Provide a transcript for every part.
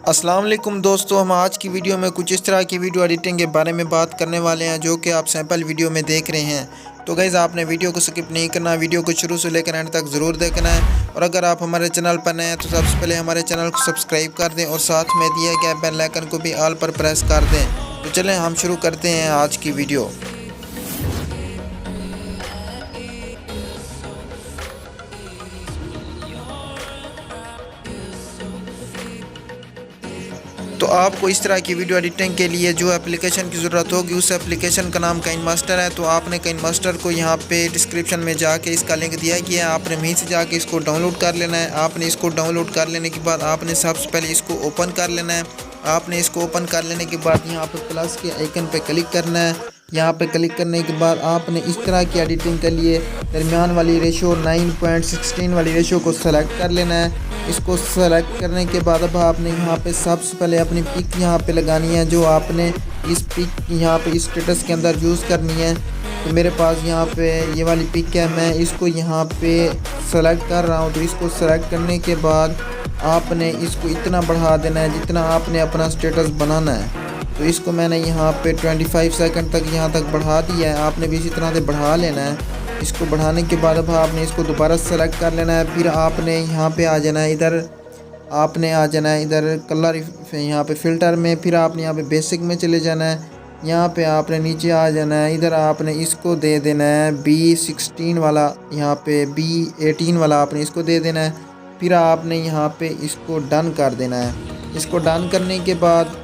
अस्सलाम वालेकुम दोस्तों, हम आज की वीडियो में कुछ इस तरह की वीडियो एडिटिंग के बारे में बात करने वाले हैं जो कि आप सैंपल वीडियो में देख रहे हैं। तो गाइज़ आपने वीडियो को स्किप नहीं करना, वीडियो को शुरू से लेकर एंड तक ज़रूर देखना है। और अगर आप हमारे चैनल पर नए हैं तो सबसे पहले हमारे चैनल को सब्सक्राइब कर दें और साथ में दिए गए बेल आइकन को भी ऑल पर प्रेस कर दें। तो चलें हम शुरू करते हैं आज की वीडियो। तो आपको इस तरह की वीडियो एडिटिंग के लिए जो एप्लीकेशन की ज़रूरत होगी उस एप्लीकेशन का नाम काइनमास्टर है। तो आपने काइनमास्टर को यहाँ पे डिस्क्रिप्शन में जाके इसका लिंक दिया गया है, आपने वहीं से जाके इसको डाउनलोड कर लेना है। आपने इसको डाउनलोड कर लेने के बाद आपने सबसे पहले इसको ओपन कर लेना है। आपने इसको ओपन कर लेने के बाद यहाँ पर प्लस के आइकन पर क्लिक करना है। यहाँ पे क्लिक करने के बाद आपने इस तरह की एडिटिंग के लिए दरमियान वाली रेशो 9.16 वाली रेशो को सेलेक्ट कर लेना है। इसको सेलेक्ट करने के बाद अब आपने यहाँ पे सबसे पहले अपनी पिक यहाँ पे लगानी है जो आपने इस पिक यहाँ पे इस स्टेटस के अंदर यूज़ करनी है। तो मेरे पास यहाँ पे ये वाली पिक है, मैं इसको यहाँ पे सेलेक्ट कर रहा हूँ। तो इसको सेलेक्ट करने के बाद आपने इसको इतना बढ़ा देना है जितना आपने अपना स्टेटस बनाना है। तो इसको मैंने यहाँ पे 25 सेकंड तक यहाँ तक बढ़ा दिया है, आपने भी इसी तरह से बढ़ा लेना है। इसको बढ़ाने के बाद अब आपने इसको दोबारा सेलेक्ट कर लेना है। फिर आपने यहाँ पे आ जाना है, इधर आपने आ जाना है इधर कलर यहाँ पे फ़िल्टर में। फिर आपने यहाँ पे बेसिक में चले जाना है। यहाँ पे आपने नीचे आ जाना है, इधर आपने इसको दे देना है B16 वाला, यहाँ पे B18 वाला आपने इसको दे देना है। फिर आपने यहाँ पे इसको डन कर देना है। इसको डन करने के बाद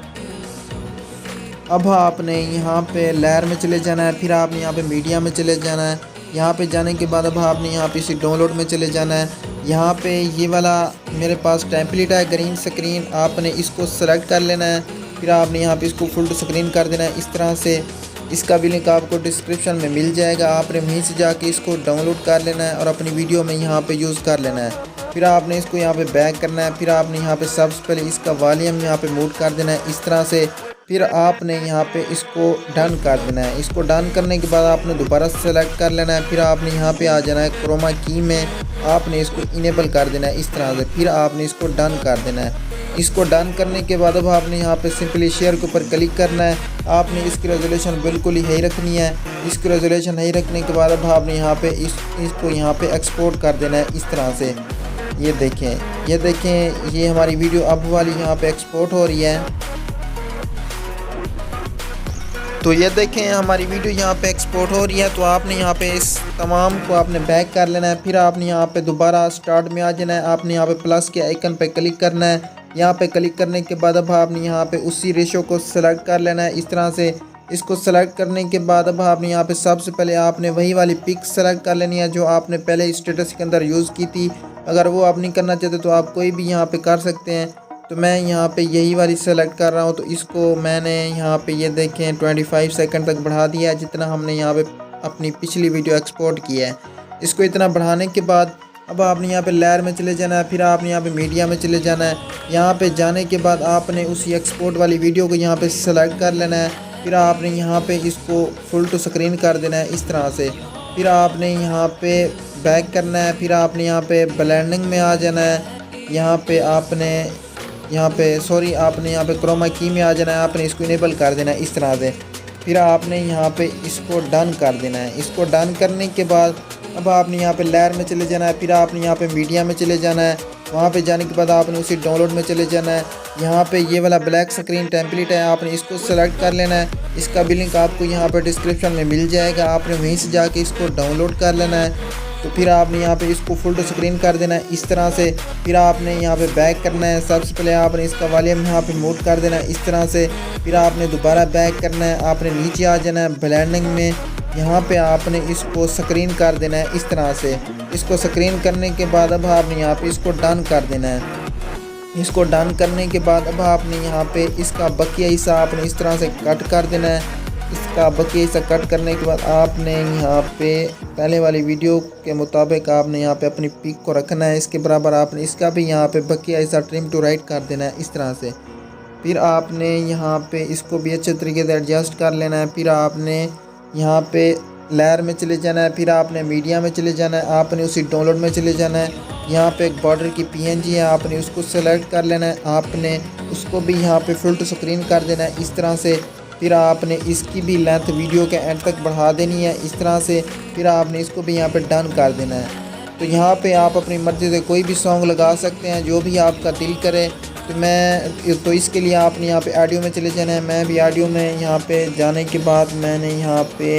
अब आपने यहाँ पे लेयर में चले जाना है। फिर आपने यहाँ पे मीडिया में चले जाना है। यहाँ पे जाने के बाद अब आपने यहाँ पे इसी डाउनलोड में चले जाना है। यहाँ पे ये वाला मेरे पास टेम्पलेट है ग्रीन स्क्रीन, आपने इसको सेलेक्ट कर लेना है। फिर आपने यहाँ पे इसको फुल टू स्क्रीन कर देना है इस तरह से। इसका भी लिंक आपको डिस्क्रिप्शन में मिल जाएगा, आपने वहीं से जाके इसको डाउनलोड कर लेना है और अपनी वीडियो में यहाँ पे यूज़ कर लेना है। फिर आपने इसको यहाँ पे बैक करना है। फिर आपने यहाँ पे सबसे पहले इसका वॉल्यूम यहाँ पे मूव कर देना है इस तरह से। फिर आपने यहाँ पे इसको डन कर देना है। इसको डन करने के बाद आपने दोबारा सेलेक्ट कर लेना है। फिर आपने यहाँ पे आ जाना है क्रोमा की में, आपने इसको इनेबल कर देना है इस तरह से। फिर आपने इसको डन कर देना है। इसको डन करने के बाद अब आपने यहाँ पे सिंपली शेयर के ऊपर क्लिक करना है। आपने इसकी रेजोल्यूशन बिल्कुल ही हाई रखनी है। इसकी रेजोल्यूशन हाई रखने के बाद अब आपने यहाँ पे इसको यहाँ पे एक्सपोर्ट कर देना है इस तरह से। ये देखें ये हमारी वीडियो अब वाली यहाँ पे एक्सपोर्ट हो रही है। तो ये देखें हमारी वीडियो यहाँ पे एक्सपोर्ट हो रही है। तो आपने यहाँ पे इस तमाम को आपने बैक कर लेना है। फिर आपने यहाँ पे दोबारा स्टार्ट में आ जाना है। आपने यहाँ पे प्लस के आइकन पे क्लिक करना है। यहाँ पे क्लिक करने के बाद अब आपने यहाँ पे उसी रेशो को सेलेक्ट कर लेना है इस तरह से। इसको सेलेक्ट करने के बाद अब आपने यहाँ पे सबसे पहले आपने वही वाली पिक सेलेक्ट कर लेनी है जो आपने पहले स्टेटस के अंदर यूज़ की थी। अगर वो आप नहीं करना चाहते तो आप कोई भी यहाँ पे कर सकते हैं। तो मैं यहाँ पे यही वाली सेलेक्ट कर रहा हूँ। तो इसको मैंने यहाँ पे ये देखें 25 सेकंड तक बढ़ा दिया है जितना हमने यहाँ पे अपनी पिछली वीडियो एक्सपोर्ट किया है। इसको इतना बढ़ाने के बाद अब आपने यहाँ पे लेयर में चले जाना है। फिर आपने यहाँ पे मीडिया में चले जाना है। यहाँ पे जाने के बाद आपने उसी एक्सपोर्ट वाली वीडियो को यहाँ पे सेलेक्ट कर लेना है। फिर आपने यहाँ पे इसको फुल टू स्क्रीन कर देना है इस तरह से। फिर आपने यहाँ पे बैक करना है। फिर आपने यहाँ पे ब्लेंडिंग में आ जाना है। यहाँ पे आपने आपने यहाँ पे क्रोमा की में आ जाना है। आपने इसको इनेबल कर देना है इस तरह से। फिर आपने यहाँ पे इसको डन कर देना है। इसको डन करने के बाद अब आपने यहाँ पे लेयर में चले जाना है। फिर आपने यहाँ पे मीडिया में चले जाना है। वहाँ पे जाने के बाद आपने उसी डाउनलोड में चले जाना है। यहाँ पे ये वाला ब्लैक स्क्रीन टेम्पलेट है, आपने इसको सेलेक्ट कर लेना है। इसका भी लिंक आपको यहाँ पे डिस्क्रिप्शन में मिल जाएगा, आपने वहीं से जाके इसको डाउनलोड कर लेना है। तो फिर आपने यहाँ पे इसको फुल टू स्क्रीन कर देना है इस तरह से। फिर आपने यहाँ पे बैक करना है। सबसे पहले आपने इसका वॉल्यूम यहाँ पे म्यूट कर देना है इस तरह से। फिर आपने दोबारा बैक करना है। आपने नीचे आ जाना है ब्लेंडिंग में, यहाँ पे आपने इसको स्क्रीन कर देना है इस तरह से। इसको स्क्रीन करने के बाद अब आपने यहाँ पे इसको डन कर देना है। इसको डन करने के बाद अब आपने यहाँ पे इसका बकिया हिस्सा आपने इस तरह से कट कर देना है। इसका बकिया हिस्सा कट करने के बाद आपने यहाँ पे पहले वाली वीडियो के मुताबिक आपने यहाँ पे अपनी पिक को रखना है इसके बराबर। आपने इसका भी यहाँ पे बकिया हिस्सा ट्रिम टू राइट कर देना है इस तरह से। फिर आपने यहाँ पे इसको भी अच्छे तरीके से एडजस्ट कर लेना है। फिर आपने यहाँ पे लेयर में चले जाना है। फिर आपने मीडिया में चले जाना है। आपने उसी डाउनलोड में चले जाना है। यहाँ पे एक बॉर्डर की PNG है, आपने उसको सेलेक्ट कर लेना है। आपने उसको भी यहाँ पे फुल टू स्क्रीन कर देना है इस तरह से। फिर आपने इसकी भी लेंथ वीडियो के एंड तक बढ़ा देनी है इस तरह से। फिर आपने इसको भी यहाँ पे डन कर देना है। तो यहाँ पे आप अपनी मर्ज़ी से कोई भी सॉन्ग लगा सकते हैं जो भी आपका दिल करे। तो इसके लिए आपने यहाँ पे ऑडियो में चले जाना है। मैं भी ऑडियो में यहाँ पे जाने के बाद मैंने यहाँ पे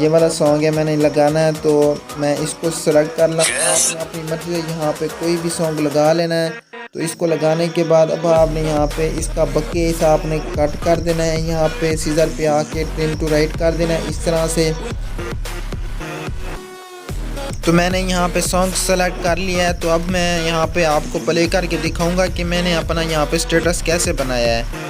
ये वाला सॉन्ग है मैंने लगाना है, तो मैं इसको सेलेक्ट कर ला। आपने अपनी मर्ज़ी से यहाँ पे कोई भी सॉन्ग लगा लेना है। तो इसको लगाने के बाद अब आपने यहाँ पे इसका बक्के इस आपने कट कर देना है। यहाँ पे सीजर पे आके ट्रिम टू राइट कर देना है इस तरह से। तो मैंने यहाँ पे सॉन्ग सेलेक्ट कर लिया है। तो अब मैं यहाँ पे आपको प्ले करके दिखाऊंगा कि मैंने अपना यहाँ पे स्टेटस कैसे बनाया है।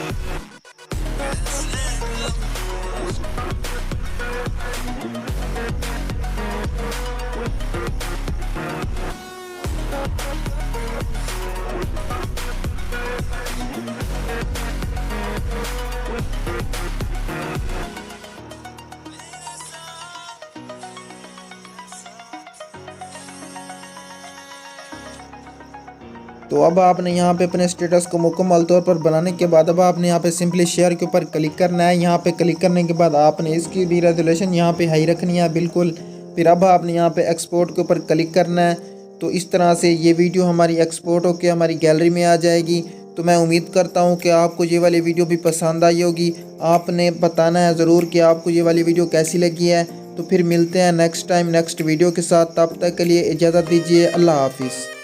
तो अब आपने यहाँ पे अपने स्टेटस को मुकम्मल तौर पर बनाने के बाद अब आपने यहाँ पे सिंपली शेयर के ऊपर क्लिक करना है। यहाँ पे क्लिक करने के बाद आपने इसकी भी रेजोल्यूशन यहाँ पे हाई रखनी है बिल्कुल। फिर अब आपने यहाँ पे एक्सपोर्ट के ऊपर क्लिक करना है। तो इस तरह से ये वीडियो हमारी एक्सपोर्ट होकर हमारी गैलरी में आ जाएगी। तो मैं उम्मीद करता हूँ कि आपको ये वाली वीडियो भी पसंद आई होगी। आपने बताना है ज़रूर कि आपको ये वाली वीडियो कैसी लगी है। तो फिर मिलते हैं नेक्स्ट टाइम नेक्स्ट वीडियो के साथ। तब तक के लिए इजाज़त दीजिए। अल्लाह हाफिज़।